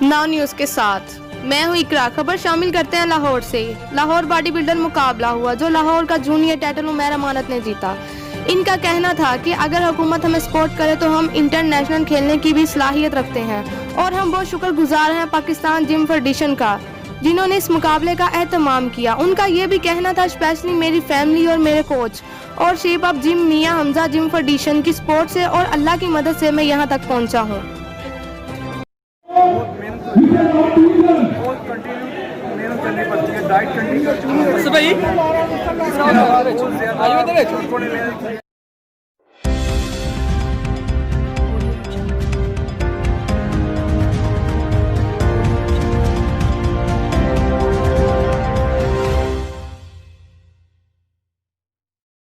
Now news के साथ मैं हूँ इकरा। खबर शामिल करते हैं लाहौर से। लाहौर बॉडी बिल्डर मुकाबला हुआ जो लाहौर का जूनियर टाइटल उमैर अमानत ने जीता। इनका कहना था कि अगर हुकूमत हमें सपोर्ट करे तो हम इंटरनेशनल खेलने की भी सलाहियत रखते हैं और हम बहुत शुक्रगुजार हैं पाकिस्तान जिम फेडरेशन का जिन्होंने इस मुकाबले का एहतमाम किया। उनका ये भी कहना था स्पेशली मेरी फैमिली और मेरे कोच और शेप ऑफ जिम मियां हमजा जिम फेडरेशन की सपोर्ट से और अल्लाह की मदद से मैं यहाँ तक पहुँचा हूँ। बहुत मेहनत करनी पड़ती है, डाइट कंटिन्यू